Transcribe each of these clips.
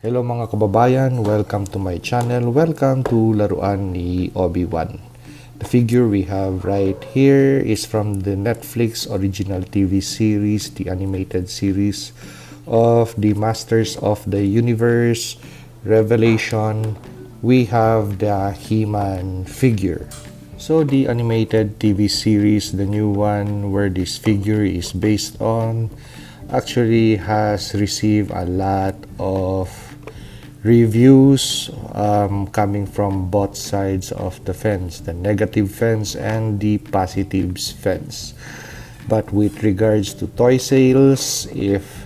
Hello mga kababayan, welcome to my channel. Welcome to Laruan ni Obi-Wan. The figure we have right here is from the Netflix original TV series, the animated series of the Masters of the Universe, Revelation. We have the He-Man figure. So the animated TV series, the new one where this figure is based on, actually has received a lot of reviews coming from both sides of the fence, the negative fence and the positive fence. But with regards to toy sales, if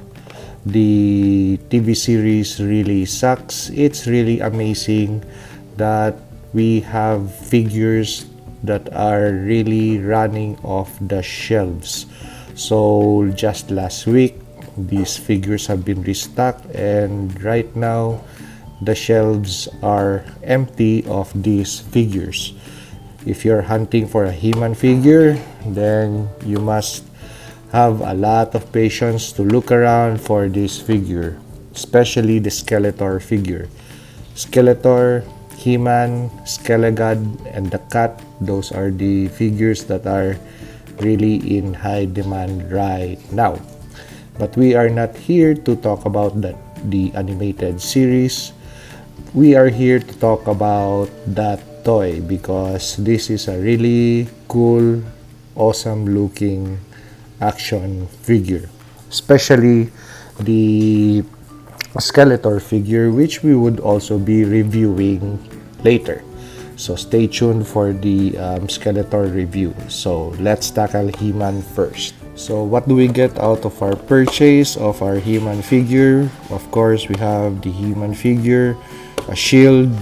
the TV series really sucks, it's really amazing that we have figures that are really running off the shelves. So just last week, these figures have been restocked, and right now the shelves are empty of these figures. If you're hunting for a He-Man figure, then you must have a lot of patience to look around for this figure, especially the Skeletor figure. Skeletor, He-Man, Skelegod, and the Cat, those are the figures that are really in high demand right now. But we are not here to talk about the animated series. We are here to talk about that toy because this is a really cool, awesome looking action figure, especially the Skeletor figure, which we would also be reviewing later. So stay tuned for the Skeletor review. So let's tackle He-Man first. So what do we get out of our purchase of our He-Man figure? Of course, we have the He-Man figure, a shield,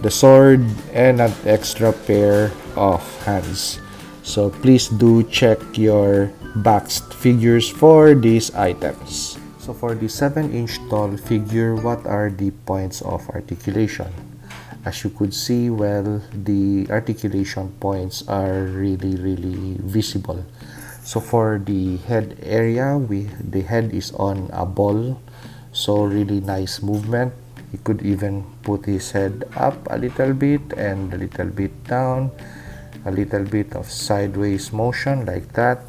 the sword, and an extra pair of hands. So please do check your boxed figures for these items. So for the 7-inch tall figure, what are the points of articulation? As you could see, well, the articulation points are really visible. So for the head area, the head is on a ball, so really nice movement. He could even put his head up a little bit and a little bit down, a little bit of sideways motion like that,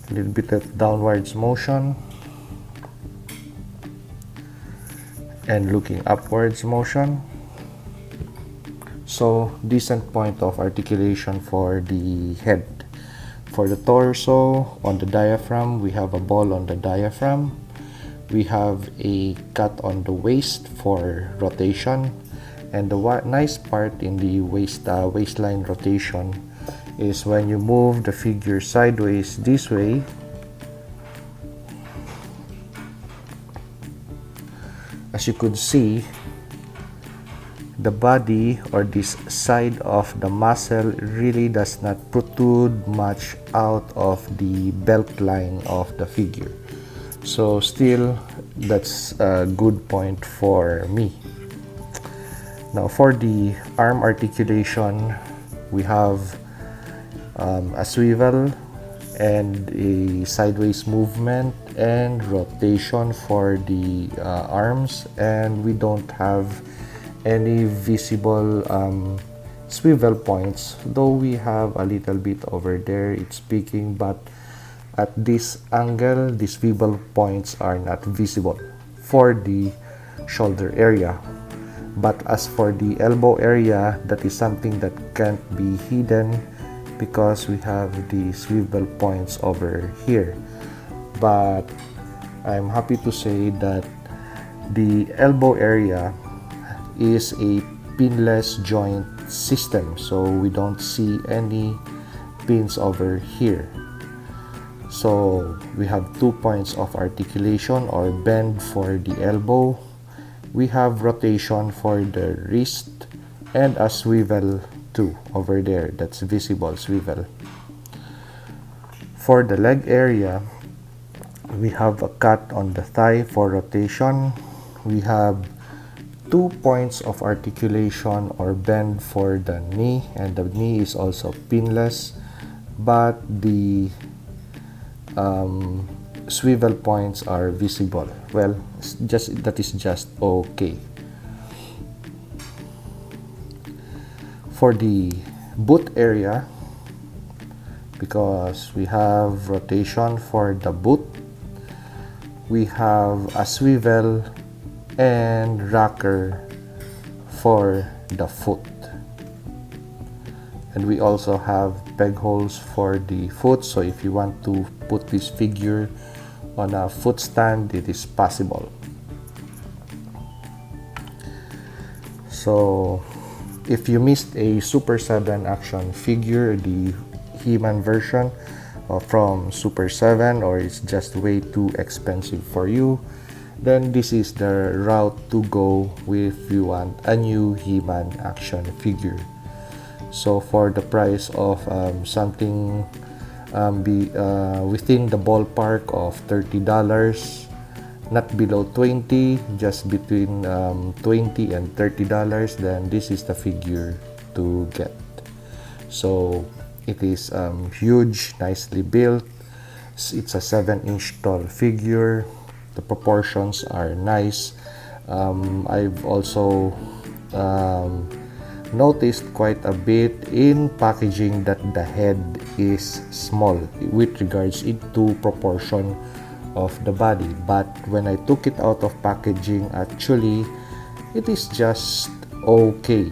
a little bit of downwards motion, and looking upwards motion. So decent point of articulation for the head. For the torso, on the diaphragm, we have a ball on the diaphragm. We have a cut on the waist for rotation, and the nice part in the waistline rotation is when you move the figure sideways this way, as you could see, the body or this side of the muscle really does not protrude much out of the belt line of the figure. So still, that's a good point for me. Now for the arm articulation, we have a swivel and a sideways movement and rotation for the arms, and we don't have any visible swivel points, though we have a little bit over there, it's peaking, but at this angle, the swivel points are not visible for the shoulder area. But as for the elbow area, that is something that can't be hidden because we have the swivel points over here. But I'm happy to say that the elbow area is a pinless joint system, so we don't see any pins over here. So we have 2 points of articulation or bend for the elbow. We have rotation for the wrist and a swivel too over there, that's visible swivel. For the leg area, we have a cut on the thigh for rotation. We have 2 points of articulation or bend for the knee, and the knee is also pinless, but the swivel points are visible. Well, that is just okay. For the boot area, because we have rotation for the boot, we have a swivel and rocker for the foot, and we also have peg holes for the foot, so if you want to put this figure on a foot stand, it is possible. So if you missed a Super 7 action figure, the He-Man version from Super 7, or it's just way too expensive for you, then this is the route to go if you want a new He-Man action figure. So for the price of something within the ballpark of $30, not below 20, just between $20 and $30, then this is the figure to get. So it is huge, nicely built. It's a 7-inch tall figure. The proportions are nice. I've also noticed quite a bit in packaging that the head is small with regards into proportion of the body, but when I took it out of packaging, actually it is just okay.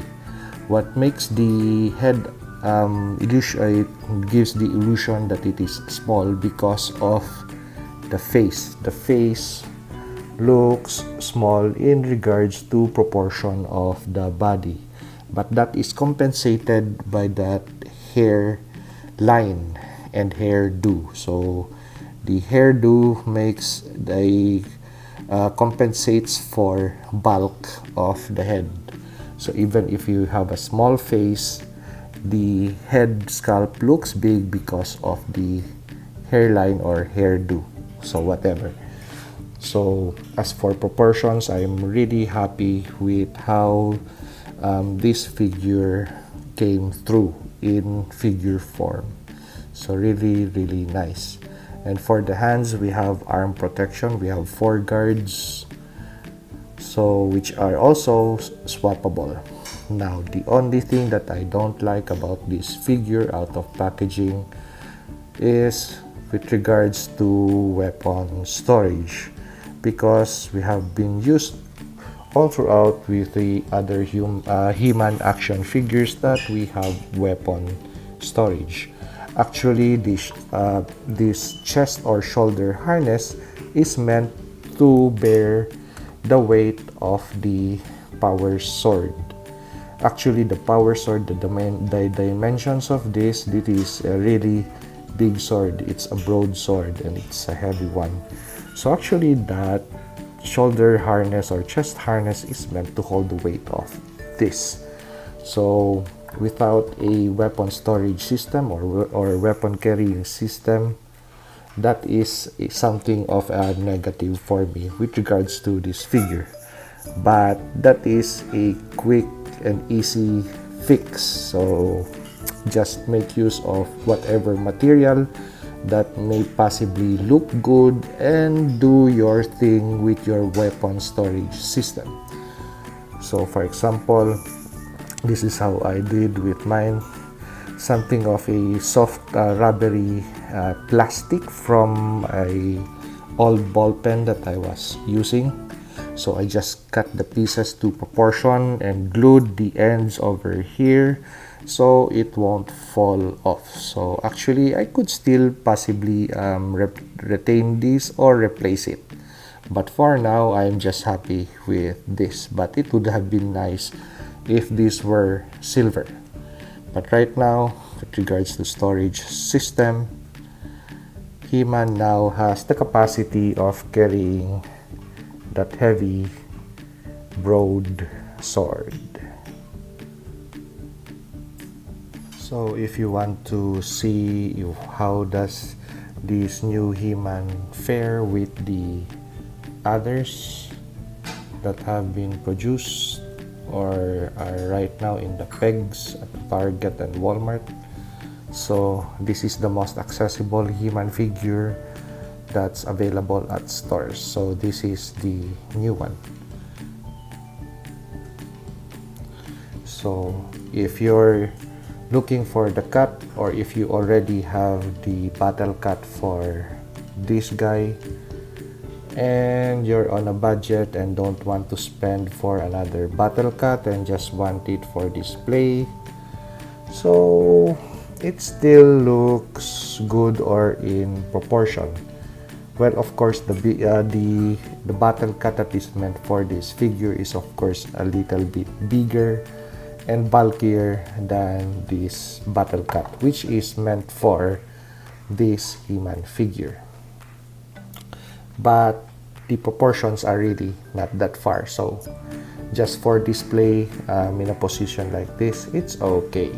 What makes the head illusion, it gives the illusion that it is small because of the face. The face looks small in regards to proportion of the body, but that is compensated by that hair line and hairdo. So the hairdo makes the compensates for bulk of the head. So even if you have a small face, the head sculpt looks big because of the hairline or hairdo. So whatever. So as for proportions, I'm really happy with how this figure came through in figure form. So really nice. And for the hands, we have arm protection. We have 4 guards, so which are also swappable. Now, the only thing that I don't like about this figure out of packaging is with regards to weapon storage, because we have been used all throughout with the other He-Man action figures that we have weapon storage. Actually, this chest or shoulder harness is meant to bear the weight of the power sword. Actually, the power sword, the dimensions of this is a really big sword. It's a broadsword and it's a heavy one. So actually, that shoulder harness or chest harness is meant to hold the weight of this. So without a weapon storage system or weapon carrying system, that is something of a negative for me with regards to this figure. But that is a quick and easy fix. So just make use of whatever material that may possibly look good and do your thing with your weapon storage system. So for example, this is how I did with mine. Something of a soft rubbery plastic from a old ball pen that I was using. So I just cut the pieces to proportion and glued the ends over here so it won't fall off. So actually I could still possibly retain this or replace it, but for now I'm just happy with this. But it would have been nice if this were silver. But right now, with regards to storage system, He-Man now has the capacity of carrying that heavy broad sword. So if you want to see how does this new He-Man fare with the others that have been produced or are right now in the pegs at Target and Walmart. So this is the most accessible He-Man figure that's available at stores. So this is the new one. So if you're looking for the cut, or if you already have the battle cut for this guy and you're on a budget and don't want to spend for another battle cut and just want it for display, so it still looks good or in proportion. Well, of course, the battle cut that is meant for this figure is of course a little bit bigger and bulkier than this battle cut, which is meant for this He-Man figure. But the proportions are really not that far, so just for display in a position like this, it's okay.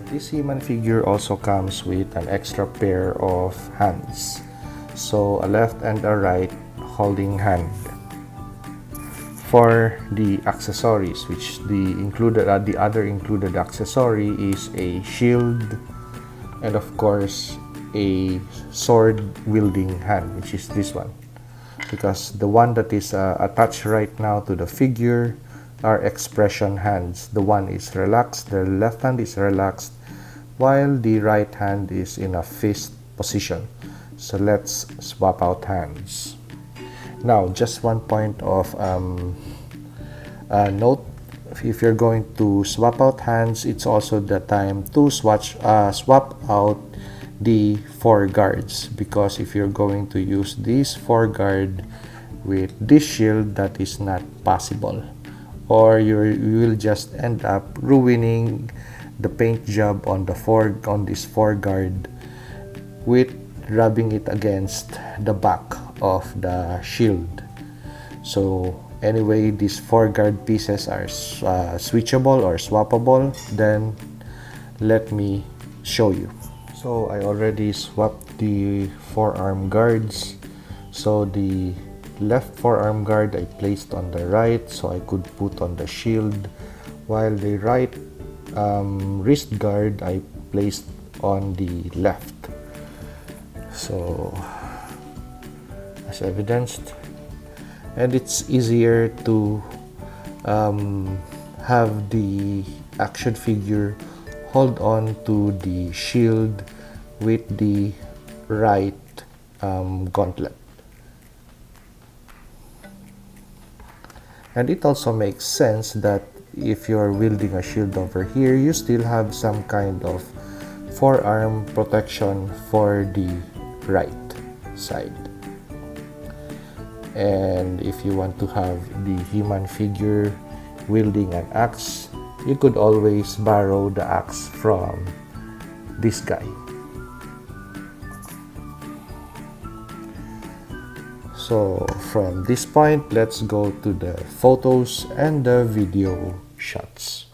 This He-Man figure also comes with an extra pair of hands, so a left and a right holding hand. For the accessories, which the other included accessory is a shield and of course a sword wielding hand, which is this one, because the one that is attached right now to the figure are expression hands. The one is relaxed, the left hand is relaxed, while the right hand is in a fist position. So let's swap out hands. Now, just one point of note: if you're going to swap out hands, it's also the time to swap out the 4 guards, because if you're going to use this 4 guard with this shield, that is not possible, or you will just end up ruining the paint job on this 4 guard with rubbing it against the back of the shield. So anyway, these 4 guard pieces are switchable or swappable. Then let me show you. So I already swapped the forearm guards. So the left forearm guard I placed on the right so I could put on the shield, while the right wrist guard I placed on the left. So as evidenced, and it's easier to have the action figure hold on to the shield with the right gauntlet. And it also makes sense that if you're wielding a shield over here, you still have some kind of forearm protection for the right side. And if you want to have the He-Man figure wielding an axe, you could always borrow the axe from this guy. So from this point, let's go to the photos and the video shots.